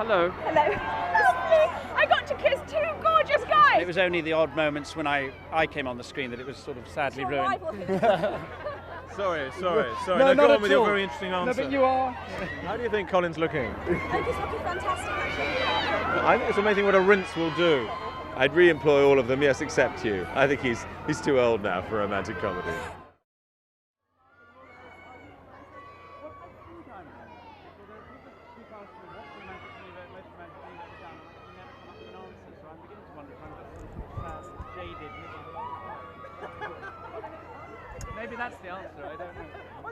Hello. Hello. I got to kiss two gorgeous guys. It was only the odd moments when I came on the screen that it was sort of sadly ruined. Sorry. No, Go not on at with your all. very interesting answer. No, but you are. How do you think Colin's looking? I think he's looking fantastic, actually. I think it's amazing what a rinse will do. I'd re-employ all of them, yes, except you. I think he's too old now for romantic comedy. Maybe that's the answer, I don't know. Oh,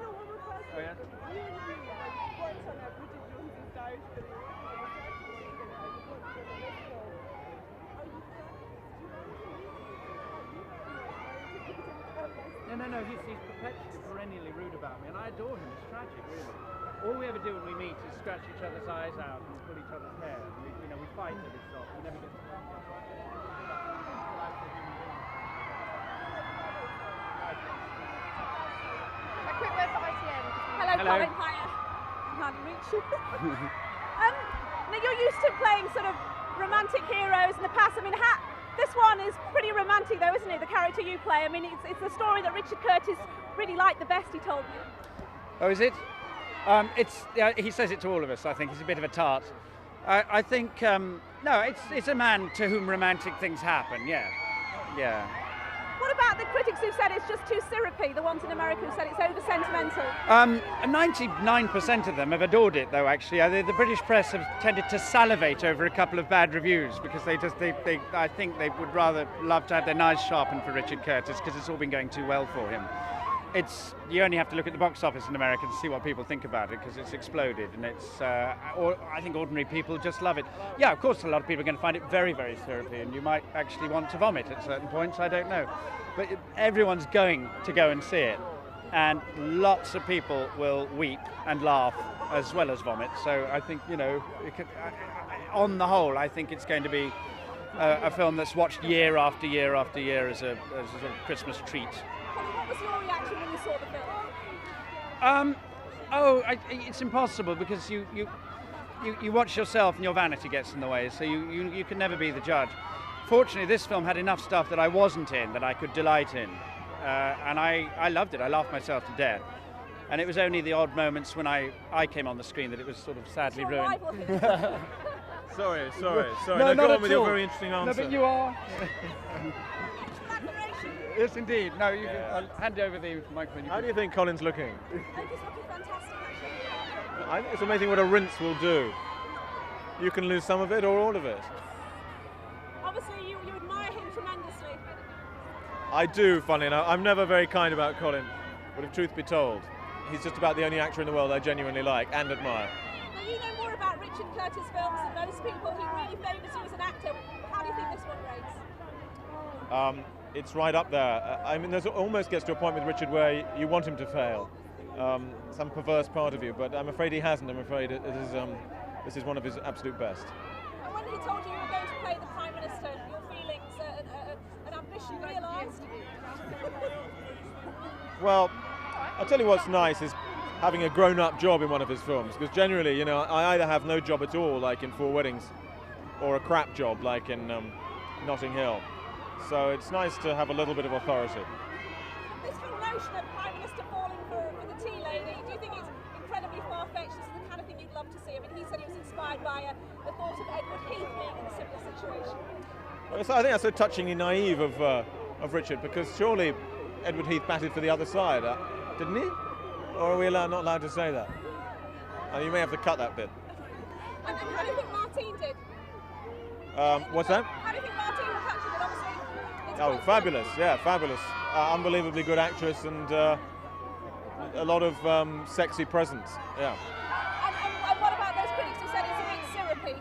yeah? No, he's perpetually, perennially rude about me, and I adore him. It's tragic, really. All we ever do when we meet is scratch each other's eyes out and pull each other's hair. And we fight every so often. We never get to A quick word for ITN. Hello, Hello. Colin. Hiya. Hard to reach you. Now you're used to playing sort of romantic heroes in the past. I mean, this one is pretty romantic, though, isn't it? The character you play. I mean, it's a story that Richard Curtis really liked the best. He told me. Oh, is it? He says it to all of us. I think he's a bit of a tart. I think no, it's a man to whom romantic things happen. Yeah. What about the critics who said it's just too syrupy? The ones in America who said it's over sentimental. 99% of them have adored it, though. Actually, the British press have tended to salivate over a couple of bad reviews because I think they would rather love to have their knives sharpened for Richard Curtis because it's all been going too well for him. You only have to look at the box office in America to see what people think about it because it's exploded, and I think ordinary people just love it. Yeah, of course, a lot of people are going to find it very, very syrupy, and you might actually want to vomit at certain points. I don't know, but everyone's going to go and see it, and lots of people will weep and laugh as well as vomit. So I think on the whole, I think it's going to be a film that's watched year after year after year as a sort of Christmas treat. What was your reaction when you saw the film? It's impossible because you watch yourself and your vanity gets in the way, so you can never be the judge. Fortunately, this film had enough stuff that I wasn't in that I could delight in, and I loved it. I laughed myself to death, and it was only the odd moments when I came on the screen that it was sort of sadly ruined. Sorry. No, Go not on at with your all. very interesting answer. No, but you are. Yes, indeed. No, I'll hand over the microphone. How do you think Colin's looking? I think he's looking fantastic, actually. I think it's amazing what a rinse will do. You can lose some of it or all of it. Obviously, you admire him tremendously. I do, funny enough. I'm never very kind about Colin, but if truth be told, he's just about the only actor in the world I genuinely like and admire. Now, you know more about Richard Curtis films than most people. He really favours you as an actor. How do you think this one rates? It's right up there. I mean, there's almost gets to a point with Richard where you want him to fail, some perverse part of you, but I'm afraid he hasn't. I'm afraid this is one of his absolute best. And when he told you were going to play the Prime Minister, your feelings, an ambition realised? Well, I'll tell you what's nice is having a grown-up job in one of his films, because generally, I either have no job at all, like in Four Weddings, or a crap job, like in Notting Hill. So it's nice to have a little bit of authority. This whole notion of Prime Minister falling for the tea lady, do you think it's incredibly far-fetched? This is the kind of thing you'd love to see. I mean, he said he was inspired by the thought of Edward Heath being in a similar situation. Well, I think that's so touchingly naive of Richard, because surely Edward Heath batted for the other side, didn't he? Or are we not allowed to say that? You may have to cut that bit. And how do you think Martine did? What's that? How do you think Martine will catch it? Obviously, Oh, fabulous! Yeah, fabulous. Unbelievably good actress and a lot of sexy presence. Yeah. And what about those critics who said it's a bit syrupy?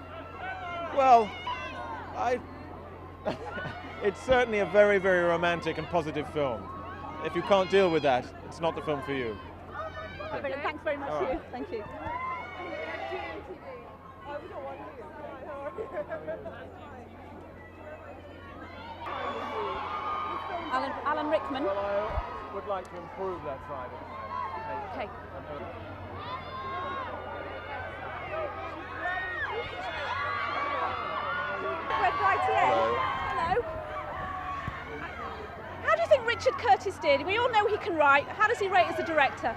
Well, it's certainly a very, very romantic and positive film. If you can't deal with that, it's not the film for you. Brilliant. Thanks very much, Hugh. Thank you. Alan Rickman. Well, I would like to improve that side of my Okay. Curtis did. We all know he can write. How does he rate as a director?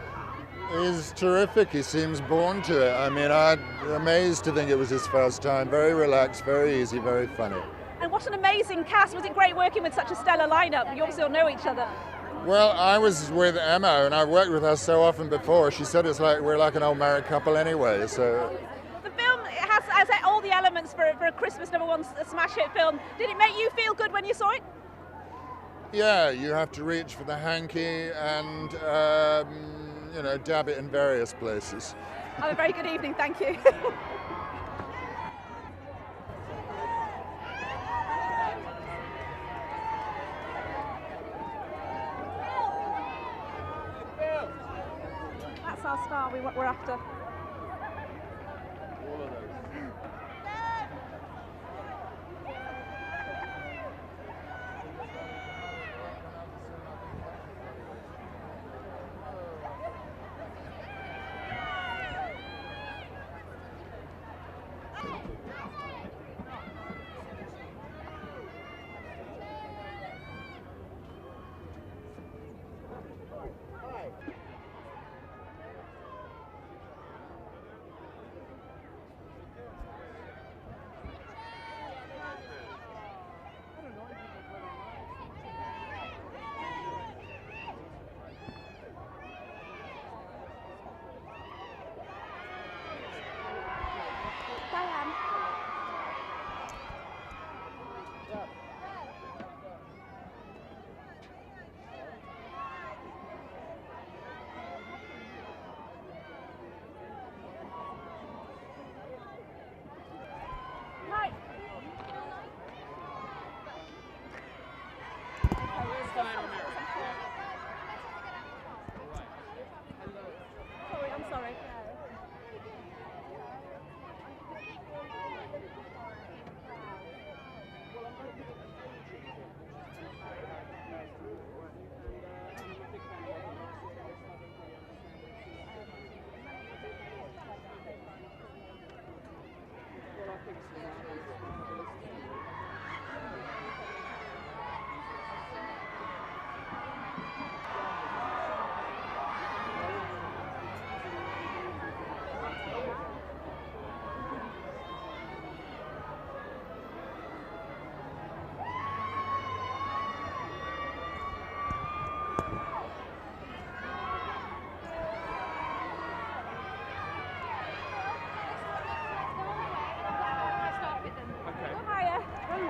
He's terrific. He seems born to it. I mean, I'm amazed to think it was his first time. Very relaxed, very easy, very funny. And what an amazing cast. Was it great working with such a stellar lineup? You obviously all know each other. Well, I was with Emma, and I've worked with her so often before. She said it's like we're like an old married couple anyway. So the film has all the elements for a Christmas #1 smash hit film. Did it make you feel good when you saw it? yeah, you have to reach for the hanky and you know, dab it in various places. Have a very good evening. Thank you. That's our star we're after.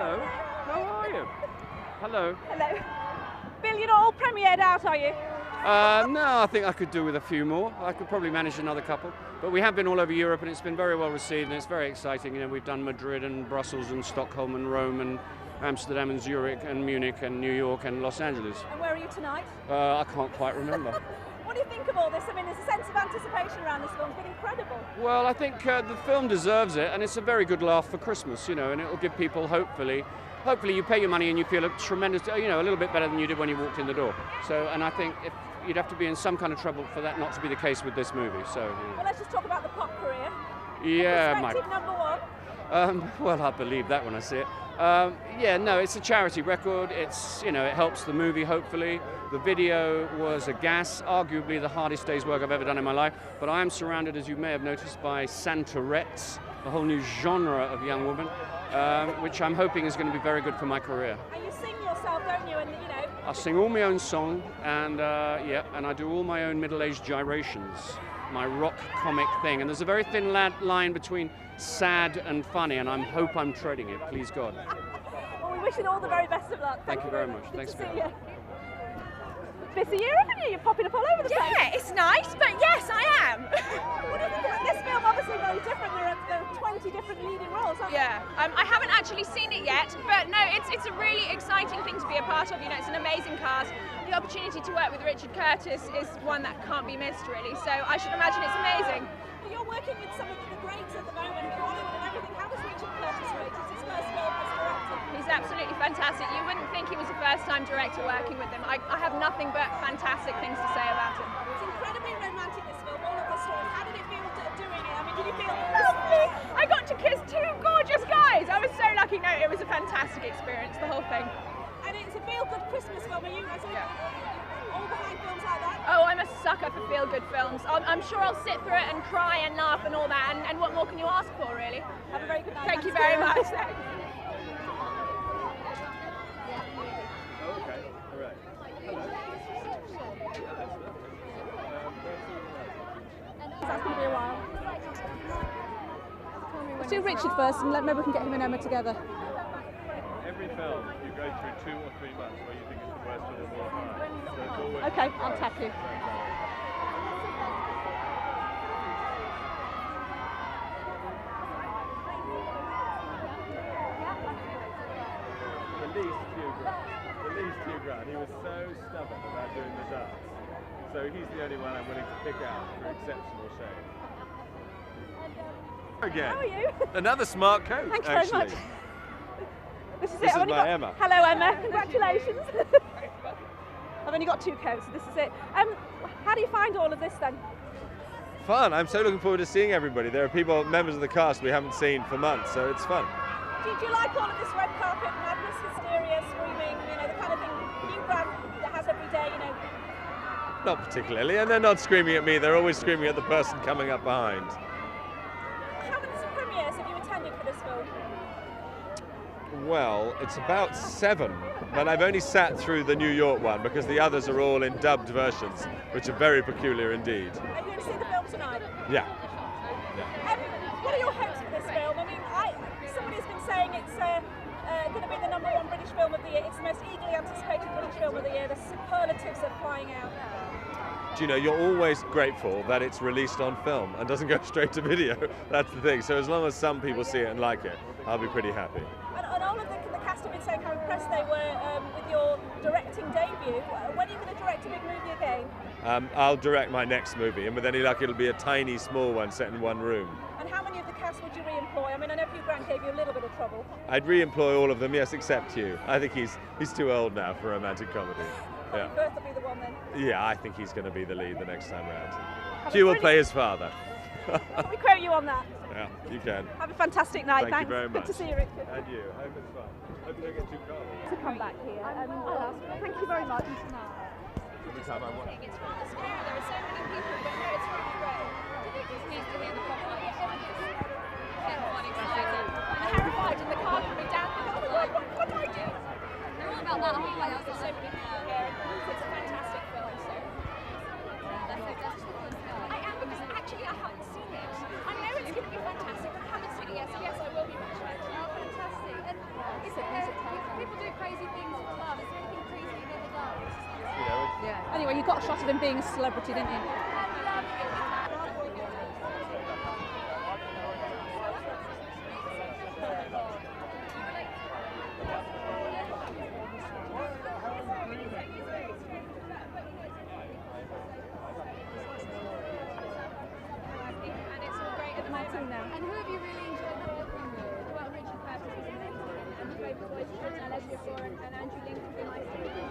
Hello, how are you? Hello. Hello. Bill, you're not all premiered out, are you? No, I think I could do with a few more. I could probably manage another couple. But we have been all over Europe and it's been very well received and it's very exciting. You know, we've done Madrid and Brussels and Stockholm and Rome and Amsterdam and Zurich and Munich and New York and Los Angeles. And where are you tonight? I can't quite remember. What do you think of all this? I mean, there's a sense of anticipation around this film. It's been incredible. Well, I think the film deserves it and it's a very good laugh for Christmas, you know, and it will give people hopefully you pay your money and you feel a tremendous, you know, a little bit better than you did when you walked in the door. So, and I think if you'd have to be in some kind of trouble for that not to be the case with this movie. So. Yeah. Well, let's just talk about the pop career. Yeah, Prospective #1. Well, I believe that when I see it. Yeah, no, it's a charity record. It's, you know, it helps the movie, hopefully. The video was a gas, arguably the hardest day's work I've ever done in my life. But I am surrounded, as you may have noticed, by Santorettes, a whole new genre of young woman, which I'm hoping is going to be very good for my career. And you sing yourself, don't you? And, you know. I sing all my own song, and yeah, and I do all my own middle-aged gyrations, my rock comic thing. And there's a very thin line between sad and funny, and I hope I'm treading it, please God. Well, we wish you all the very best of luck. Thank you very much. Thanks for coming. Busy year, haven't you? You're popping up all over the place. Yeah, it's nice, but yes, I am. What do you think of this film? Obviously very different. There are 20 different leading roles, aren't there? Yeah, I haven't actually seen it yet, but no, it's a really exciting thing to be a part of. You know, it's an amazing cast. The opportunity to work with Richard Curtis is one that can't be missed, really. So I should imagine it's amazing. But you're working with some of the greats at the moment, Hollywood and everything. How does Richard Curtis rate? It's his first film as director. He's absolutely fantastic. You wouldn't think he was a first-time director working with him. I have nothing but fantastic things to say about him. It's incredibly romantic, this film, all of the stories. How did it feel doing it? I mean, did you feel lovely? I got to kiss two gorgeous guys. I was so lucky. No, it was a fantastic experience, the whole thing. I and it's a feel-good Christmas film. Are you guys all behind films like that? Oh, I'm a sucker for feel-good films. I'm sure I'll sit through it and cry and laugh and all that, and what more can you ask for, really? Have a very good night. Thank you very much. Thanks. Okay, all right. That's going to be a while. Let's do Richard first, and maybe we can get him and Emma together. Every film, you go through 2 or 3 months where you think it's the worst film of all time. So it's always Okay, I'll tap you. Released Hugh Grant. He was so stubborn about doing the dance. So he's the only one I'm willing to pick out for exceptional shade. Again. How are you? Another smart coat, Thank you actually. very much. This is This it. is my Emma. Hello, Emma. Congratulations. I've only got 2 coats, so this is it. How do you find all of this then? Fun. I'm so looking forward to seeing everybody. There are people, members of the cast we haven't seen for months, so it's fun. Do you like all of this red carpet madness, hysteria, screaming, the kind of thing Hugh Grant has every day, Not particularly, and they're not screaming at me, they're always screaming at the person coming up behind. How many premieres have you attended for this film? Well, it's about 7, but I've only sat through the New York one because the others are all in dubbed versions, which are very peculiar indeed. Are you going to see the film tonight? Yeah. What are your hopes for this film? I mean, somebody's been saying it's going to be the #1 British film of the year. It's the most eagerly anticipated British film of the year. The superlatives are flying out. Do you know, you're always grateful that it's released on film and doesn't go straight to video. That's the thing. So as long as some people see it and like it, I'll be pretty happy. And all of the cast have been saying how impressed they were with your directing debut. When are you going to direct a big movie again? I'll direct my next movie, and with any luck it'll be a tiny, small one set in one room. And how many of the cast would you re-employ? I mean, I know Hugh Grant gave you a little bit of trouble. I'd re-employ all of them, yes, except Hugh. I think he's too old now for romantic comedy. Colin Firth will be the one then. Yeah, I think he's going to be the lead the next time round. Hugh will play his father. Can we quote you on that? Yeah, you can. Have a fantastic night. Thank you very much. Good to see you, Richard. And you. Hope it's fun. Hope you don't get too cold. To come back here. Thank you very much. Every time I watch. It's rather scary. There are so many people, but no, it's really great. It just needs to hear the pop-up. Everyone excited. I'm terrified in the car coming down. Oh my God, what do I do? They're all about that whole way. There's so many people here. It's a fantastic film. So I am, because actually I haven't seen it. I know it's going to be fantastic, but I haven't seen it yet. So yes, I will be watching it. Oh, fantastic. And people do crazy things for love. Is there anything crazy you've ever done? Yeah. Anyway, you got a shot of him being a celebrity, didn't you? And it's all great at the moment. And who have you really enjoyed working with? Well, Richard Curtis is amazing, and the favourite voices are Leslie Gore and Andrew Lincoln for my favourite.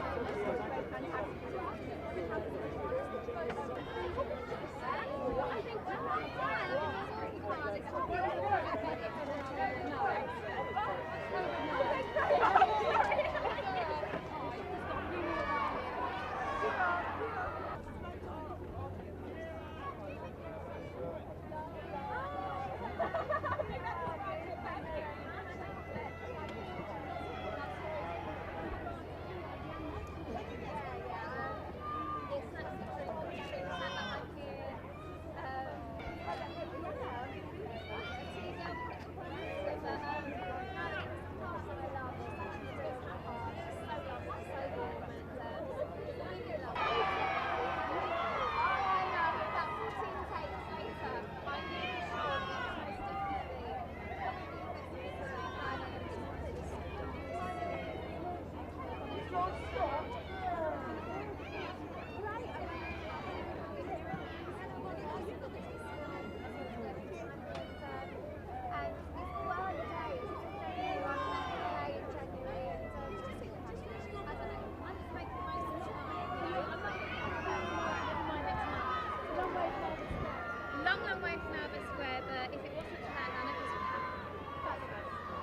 Long way from Albert Square, but if it wasn't for that, none of us would have.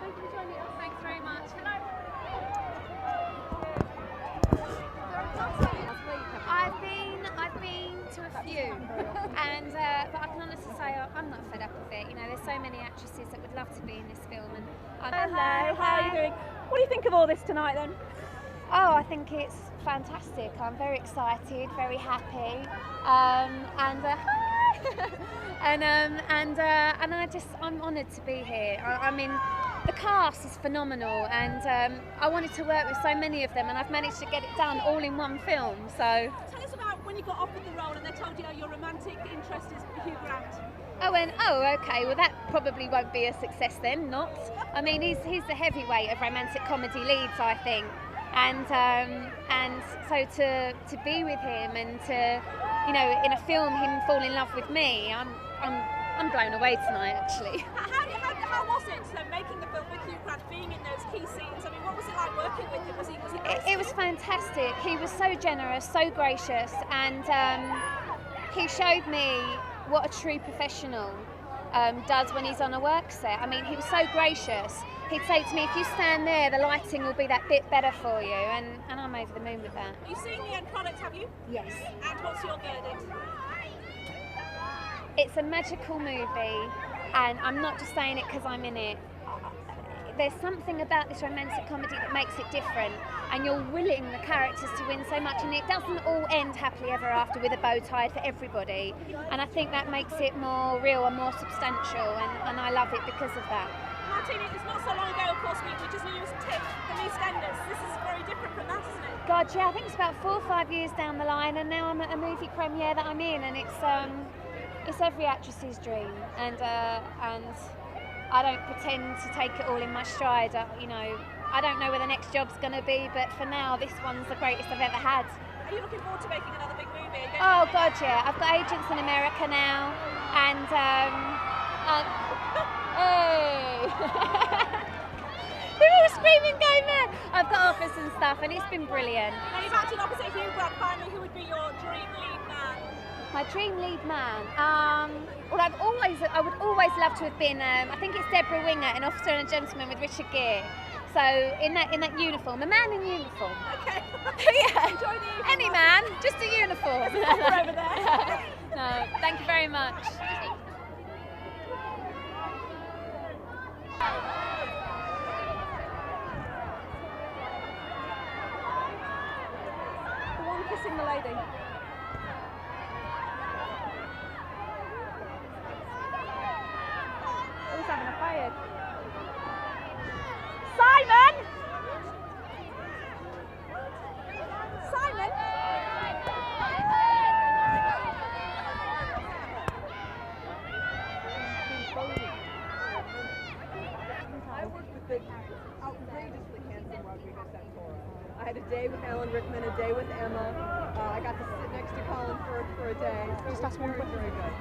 Thank you for joining us. Thanks very much. Hello. there's so many actresses that would love to be in this film. And Hello, how are you doing? What do you think of all this tonight then? Oh, I think it's fantastic. I'm very excited, very happy, I'm honoured to be here. I mean, the cast is phenomenal, and I wanted to work with so many of them, and I've managed to get it done all in one film. So tell us about when you got offered the role and they told you your romantic interest is Hugh Grant. I went, oh, okay, well that probably won't be a success then, not. I mean, he's the heavyweight of romantic comedy leads, I think. And so to be with him and to, you know, in a film, him fall in love with me, I'm blown away tonight, actually. How was it making the film with Hugh Grant, being in those key scenes? I mean, what was it like working with him? Was he nice? It was fantastic. He was so generous, so gracious, and he showed me what a true professional does when he's on a work set. I mean, he was so gracious. He'd say to me, if you stand there, the lighting will be that bit better for you, and I'm over the moon with that. You've seen the end product, have you? Yes. And what's your verdict? It's a magical movie, and I'm not just saying it because I'm in it. There's something about this romantic comedy that makes it different, and you're willing the characters to win so much, and it doesn't all end happily ever after with a bow tied for everybody, and I think that makes it more real and more substantial, and I love it because of that. Martina, it's not so long ago, of course, we just knew you as Tip from EastEnders. This is very different from that, isn't it? God, yeah, I think it's about 4 or 5 years down the line, and now I'm at a movie premiere that I'm in, and it's every actress's dream, and I don't pretend to take it all in my stride. You know, I don't know where the next job's going to be, but for now, this one's the greatest I've ever had. Are you looking forward to making another big movie? Oh God, yeah. I've got agents in America now, and hey, they're all screaming, "Go mad!" I've got offers and stuff, and it's been brilliant. Now you've acted opposite Hugh Grant. Finally, who would be your dream lead man? My dream lead man. Well, I would always love to have been. I think it's Deborah Winger in Officer and a Gentleman with Richard Gere. So in that uniform, a man in uniform. Okay. Yeah. Enjoy the evening. Any man, just a uniform. Over there. No, thank you very much. The one kissing the lady. Who's having a fire? Simon! Simon! I worked with the outrageously handsome Rodrigo Santoro. I had a day with Alan Rickman, a day with Emma. I got to sit next to Colin Firth for a day. Just ask one question. Very good.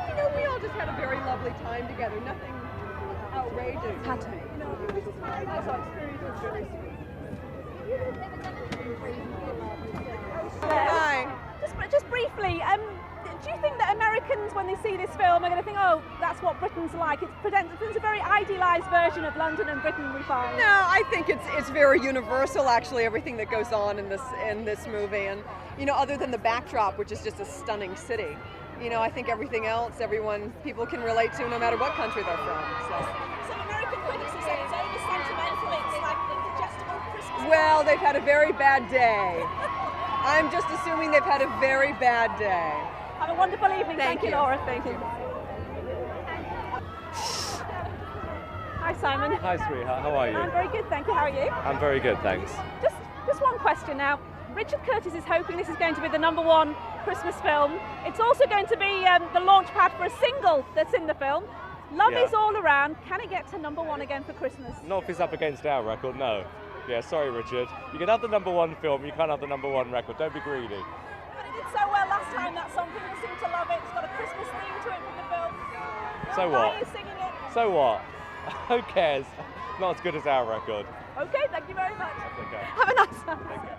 You know, we all just had a very lovely time together. Nothing outrageous. Had to. You know, it was just my experience was very sweet. Hi. Just briefly, do you think that Americans, when they see this film, are going to think, oh, that's what Britain's like? It's a very idealised version of London and Britain, we find. No, I think it's very universal, actually, everything that goes on in this movie, and you know, other than the backdrop, which is just a stunning city. You know, I think everything else, people can relate to, no matter what country they're from. So. Some American critics have said it's over sentimental, it's like indigestible Christmas. Well, they've had a very bad day. I'm just assuming they've had a very bad day. Have a wonderful evening. Thank you, Laura. Thank you. Hi, Simon. Hi, sweetheart. How are you? I'm very good, thank you. How are you? I'm very good, thanks. Just one question now. Richard Curtis is hoping this is going to be the #1 Christmas film. It's also going to be the launch pad for a single that's in the film. Love is All Around. Can it get to #1 again for Christmas? Not if it's up against our record, no. Yeah, sorry, Richard. You can have the #1 film, you can't have the #1 record. Don't be greedy. But it did so well last time, that song. People seem to love it. It's got a Christmas theme to it from the film. So Why what? are you singing it? So what? Who cares? Not as good as our record. Okay, thank you very much. That's okay. Have a nice time. Take care.